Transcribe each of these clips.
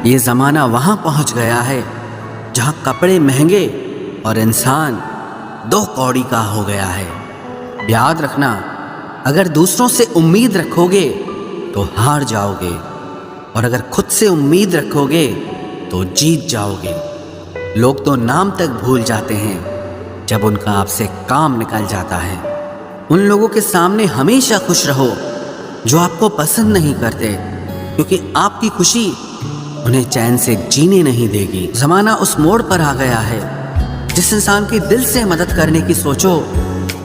ये ज़माना वहाँ पहुँच गया है जहाँ कपड़े महंगे और इंसान 2 कौड़ी का हो गया है। याद रखना, अगर दूसरों से उम्मीद रखोगे तो हार जाओगे, और अगर खुद से उम्मीद रखोगे तो जीत जाओगे। लोग तो नाम तक भूल जाते हैं जब उनका आपसे काम निकल जाता है। उन लोगों के सामने हमेशा खुश रहो जो आपको पसंद नहीं करते, क्योंकि आपकी खुशी उन्हें चैन से जीने नहीं देगी। ज़माना उस मोड़ पर आ गया है, जिस इंसान की दिल से मदद करने की सोचो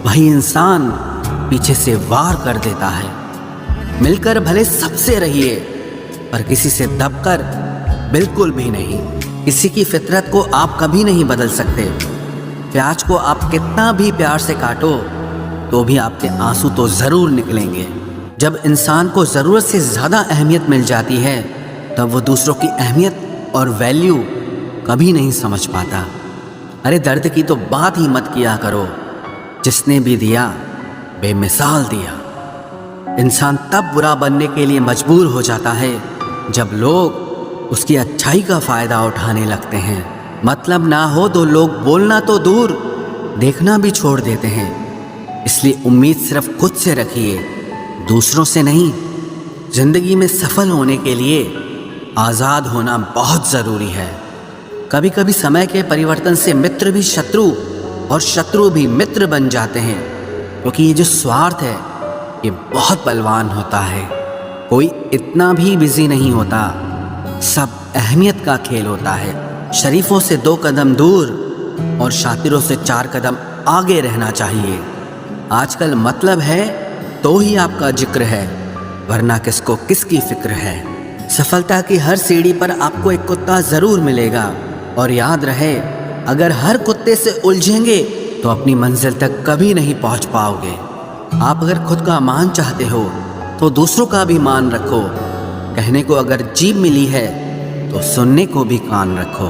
वही इंसान पीछे से वार कर देता है। मिलकर भले सबसे रहिए, पर किसी से दबकर बिल्कुल भी नहीं। किसी की फितरत को आप कभी नहीं बदल सकते। प्याज को आप कितना भी प्यार से काटो तो भी आपके आंसू तो ज़रूर निकलेंगे। जब इंसान को ज़रूरत से ज़्यादा अहमियत मिल जाती है तब वो दूसरों की अहमियत और वैल्यू कभी नहीं समझ पाता। अरे दर्द की तो बात ही मत किया करो, जिसने भी दिया बेमिसाल दिया। इंसान तब बुरा बनने के लिए मजबूर हो जाता है जब लोग उसकी अच्छाई का फ़ायदा उठाने लगते हैं। मतलब ना हो तो लोग बोलना तो दूर, देखना भी छोड़ देते हैं। इसलिए उम्मीद सिर्फ खुद से रखिए, दूसरों से नहीं। ज़िंदगी में सफल होने के लिए आज़ाद होना बहुत ज़रूरी है। कभी कभी समय के परिवर्तन से मित्र भी शत्रु और शत्रु भी मित्र बन जाते हैं, क्योंकि ये जो स्वार्थ है ये बहुत बलवान होता है। कोई इतना भी बिजी नहीं होता, सब अहमियत का खेल होता है। शरीफों से 2 कदम दूर और शातिरों से 4 कदम आगे रहना चाहिए। आजकल मतलब है तो ही आपका जिक्र है, वरना किसको किसकी फिक्र है। सफलता की हर सीढ़ी पर आपको एक कुत्ता ज़रूर मिलेगा, और याद रहे, अगर हर कुत्ते से उलझेंगे तो अपनी मंजिल तक कभी नहीं पहुंच पाओगे। आप अगर खुद का मान चाहते हो तो दूसरों का भी मान रखो। कहने को अगर जीभ मिली है तो सुनने को भी कान रखो।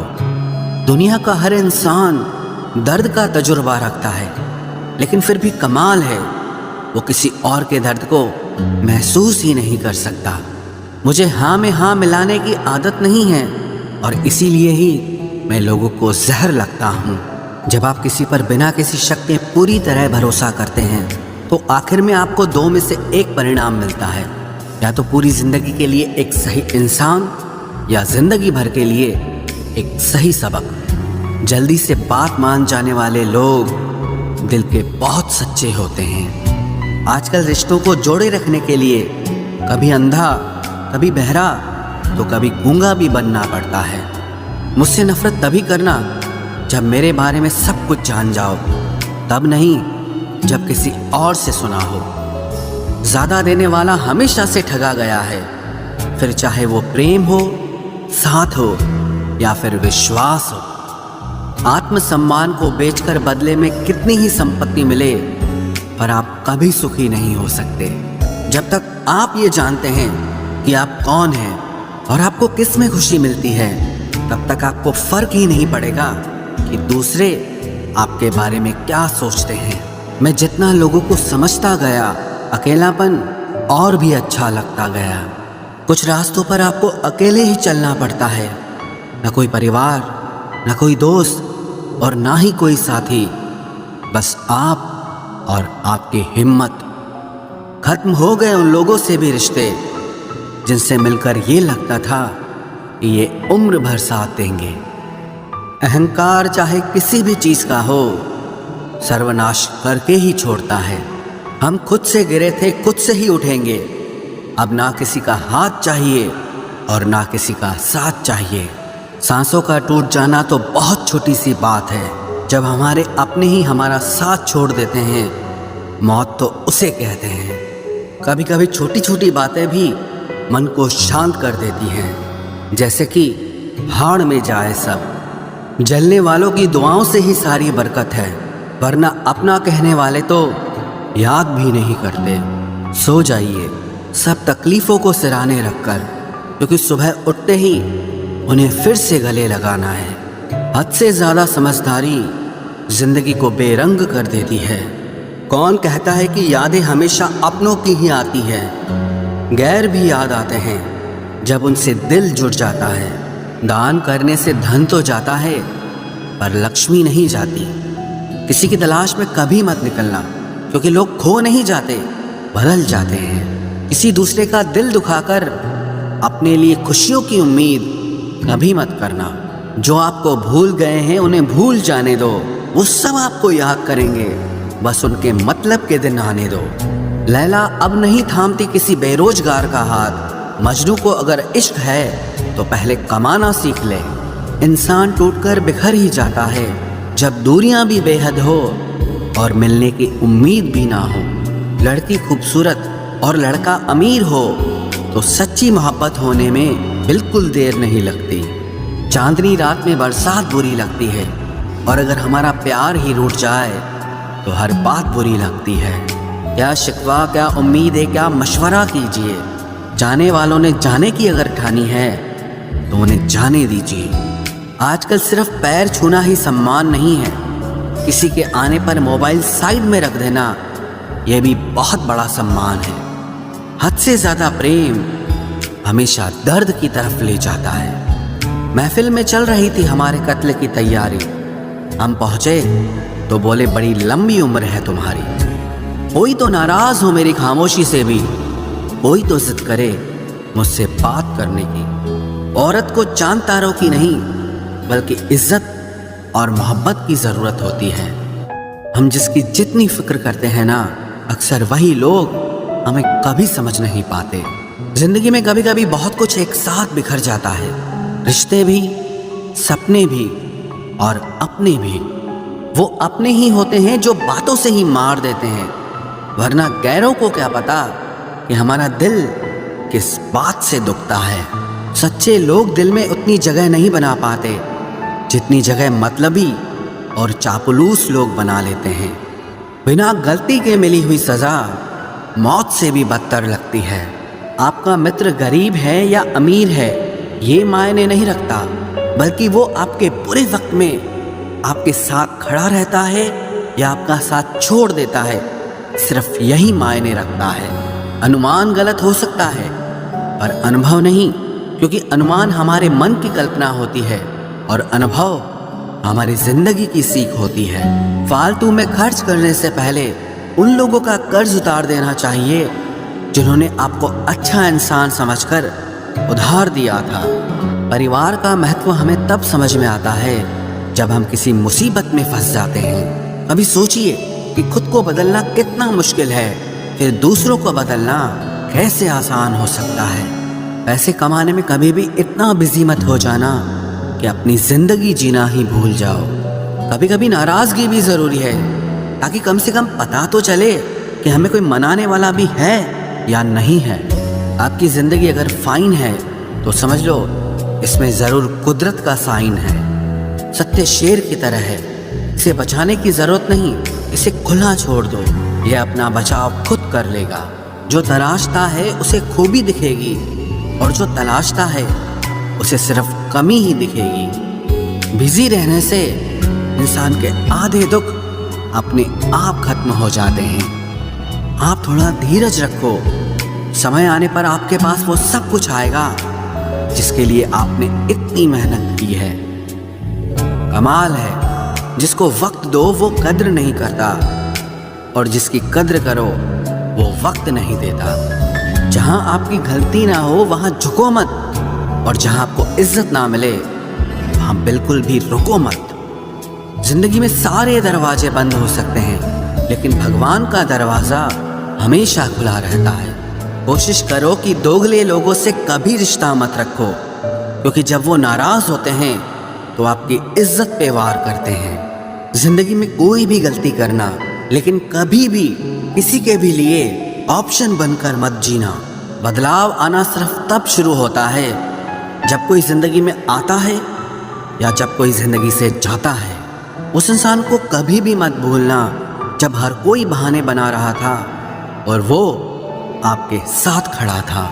दुनिया का हर इंसान दर्द का तजुर्बा रखता है, लेकिन फिर भी कमाल है वो किसी और के दर्द को महसूस ही नहीं कर सकता। मुझे हाँ में हाँ मिलाने की आदत नहीं है, और इसीलिए ही मैं लोगों को जहर लगता हूँ। जब आप किसी पर बिना किसी शक के पूरी तरह भरोसा करते हैं तो आखिर में आपको 2 में से एक परिणाम मिलता है, या तो पूरी ज़िंदगी के लिए एक सही इंसान, या ज़िंदगी भर के लिए एक सही सबक। जल्दी से बात मान जाने वाले लोग दिल के बहुत सच्चे होते हैं। आजकल रिश्तों को जोड़े रखने के लिए कभी अंधा, कभी बहरा, तो कभी गूंगा भी बनना पड़ता है। मुझसे नफरत तभी करना जब मेरे बारे में सब कुछ जान जाओ, तब नहीं जब किसी और से सुना हो। ज़्यादा देने वाला हमेशा से ठगा गया है, फिर चाहे वो प्रेम हो, साथ हो या फिर विश्वास हो। आत्मसम्मान को बेचकर बदले में कितनी ही संपत्ति मिले, पर आप कभी सुखी नहीं हो सकते। जब तक आप ये जानते हैं कि आप कौन हैं और आपको किस में खुशी मिलती है, तब तक आपको फर्क ही नहीं पड़ेगा कि दूसरे आपके बारे में क्या सोचते हैं। मैं जितना लोगों को समझता गया, अकेलापन और भी अच्छा लगता गया। कुछ रास्तों पर आपको अकेले ही चलना पड़ता है, न कोई परिवार, न कोई दोस्त, और ना ही कोई साथी, बस आप और आपकी हिम्मत। खत्म हो गए उन लोगों से भी रिश्ते जिनसे मिलकर ये लगता था कि ये उम्र भर साथ देंगे। अहंकार चाहे किसी भी चीज़ का हो, सर्वनाश करके ही छोड़ता है। हम खुद से गिरे थे, खुद से ही उठेंगे। अब ना किसी का हाथ चाहिए और ना किसी का साथ चाहिए। सांसों का टूट जाना तो बहुत छोटी सी बात है। जब हमारे अपने ही हमारा साथ छोड़ देते हैं, मौत तो उसे कहते हैं। कभी कभी छोटी छोटी बातें भी मन को शांत कर देती हैं, जैसे कि भाड़ में जाए सब। जलने वालों की दुआओं से ही सारी बरकत है, वरना अपना कहने वाले तो याद भी नहीं करते। सो जाइए सब तकलीफ़ों को सिराने रखकर, क्योंकि सुबह उठते ही उन्हें फिर से गले लगाना है। हद से ज़्यादा समझदारी जिंदगी को बेरंग कर देती है। कौन कहता है कि यादें हमेशा अपनों की ही आती है? गैर भी याद आते हैं जब उनसे दिल जुड़ जाता है। दान करने से धन तो जाता है पर लक्ष्मी नहीं जाती। किसी की तलाश में कभी मत निकलना, क्योंकि लोग खो नहीं जाते, बदल जाते हैं। किसी दूसरे का दिल दुखाकर अपने लिए खुशियों की उम्मीद कभी मत करना। जो आपको भूल गए हैं उन्हें भूल जाने दो, वो सब आपको याद करेंगे, बस उनके मतलब के दिन आने दो। लैला अब नहीं थामती किसी बेरोजगार का हाथ। मजनू को अगर इश्क है तो पहले कमाना सीख ले। इंसान टूटकर बिखर ही जाता है जब दूरियां भी बेहद हो और मिलने की उम्मीद भी ना हो। लड़की खूबसूरत और लड़का अमीर हो तो सच्ची मोहब्बत होने में बिल्कुल देर नहीं लगती। चांदनी रात में बरसात बुरी लगती है, और अगर हमारा प्यार ही रूठ जाए तो हर बात बुरी लगती है। क्या शिकवा, क्या उम्मीद है, क्या मशवरा कीजिए। जाने वालों ने जाने की अगर ठानी है तो उन्हें जाने दीजिए। आजकल सिर्फ पैर छूना ही सम्मान नहीं है, किसी के आने पर मोबाइल साइड में रख देना यह भी बहुत बड़ा सम्मान है। हद से ज़्यादा प्रेम हमेशा दर्द की तरफ ले जाता है। महफिल में चल रही थी हमारे कत्ल की तैयारी। हम पहुंचे तो बोले बड़ी लंबी उम्र है तुम्हारी। कोई तो नाराज हो मेरी खामोशी से भी, कोई तो जिद करे मुझसे बात करने की। औरत को चांद तारों की नहीं बल्कि इज्जत और मोहब्बत की ज़रूरत होती है। हम जिसकी जितनी फिक्र करते हैं ना, अक्सर वही लोग हमें कभी समझ नहीं पाते। जिंदगी में कभी कभी बहुत कुछ एक साथ बिखर जाता है, रिश्ते भी, सपने भी और अपने भी। वो अपने ही होते हैं जो बातों से ही मार देते हैं, वरना गैरों को क्या पता कि हमारा दिल किस बात से दुखता है। सच्चे लोग दिल में उतनी जगह नहीं बना पाते जितनी जगह मतलबी और चापलूस लोग बना लेते हैं। बिना गलती के मिली हुई सज़ा मौत से भी बदतर लगती है। आपका मित्र गरीब है या अमीर है ये मायने नहीं रखता, बल्कि वो आपके बुरे वक्त में आपके साथ खड़ा रहता है या आपका साथ छोड़ देता है, सिर्फ यही मायने रखता है। अनुमान गलत हो सकता है पर अनुभव नहीं, क्योंकि अनुमान हमारे मन की कल्पना होती है और अनुभव हमारी जिंदगी की सीख होती है। फालतू में खर्च करने से पहले उन लोगों का कर्ज उतार देना चाहिए जिन्होंने आपको अच्छा इंसान समझकर उधार दिया था। परिवार का महत्व हमें तब समझ में आता है जब हम किसी मुसीबत में फंस जाते हैं। अभी सोचिए कि खुद को बदलना कितना मुश्किल है, फिर दूसरों को बदलना कैसे आसान हो सकता है। पैसे कमाने में कभी भी इतना बिजी मत हो जाना कि अपनी जिंदगी जीना ही भूल जाओ। कभी कभी नाराजगी भी जरूरी है, ताकि कम से कम पता तो चले कि हमें कोई मनाने वाला भी है या नहीं है। आपकी जिंदगी अगर फाइन है तो समझ लो इसमें जरूर कुदरत का साइन है। सत्य शेर की तरह है, इसे बचाने की जरूरत नहीं, इसे खुला छोड़ दो, यह अपना बचाव खुद कर लेगा। जो तलाशता है उसे खूबी दिखेगी और जो तलाशता है उसे सिर्फ कमी ही दिखेगी। बिजी रहने से इंसान के आधे दुख अपने आप खत्म हो जाते हैं। आप थोड़ा धीरज रखो, समय आने पर आपके पास वो सब कुछ आएगा जिसके लिए आपने इतनी मेहनत की है। कमाल है जिसको वक्त दो वो कद्र नहीं करता, और जिसकी कद्र करो वो वक्त नहीं देता। जहां आपकी गलती ना हो वहां झुको मत, और जहां आपको इज्जत ना मिले वहां बिल्कुल भी रुको मत। जिंदगी में सारे दरवाजे बंद हो सकते हैं, लेकिन भगवान का दरवाजा हमेशा खुला रहता है। कोशिश करो कि दोगले लोगों से कभी रिश्ता मत रखो, क्योंकि जब वो नाराज होते हैं तो आपकी इज्जत पे वार करते हैं। जिंदगी में कोई भी गलती करना, लेकिन कभी भी किसी के भी लिए ऑप्शन बनकर मत जीना। बदलाव आना सिर्फ तब शुरू होता है जब कोई जिंदगी में आता है या जब कोई जिंदगी से जाता है। उस इंसान को कभी भी मत भूलना जब हर कोई बहाने बना रहा था और वो आपके साथ खड़ा था।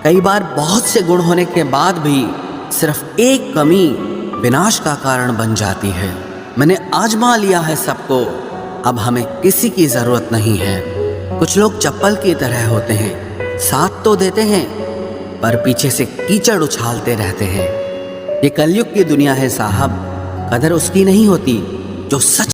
कई बार बहुत से गुण होने के बाद भी सिर्फ एक कमी विनाश का कारण बन जाती है। मैंने आजमा लिया है सबको, अब हमें किसी की जरूरत नहीं है। कुछ लोग चप्पल की तरह होते हैं, साथ तो देते हैं पर पीछे से कीचड़ उछालते रहते हैं। ये कलयुग की दुनिया है साहब, कदर उसकी नहीं होती जो सच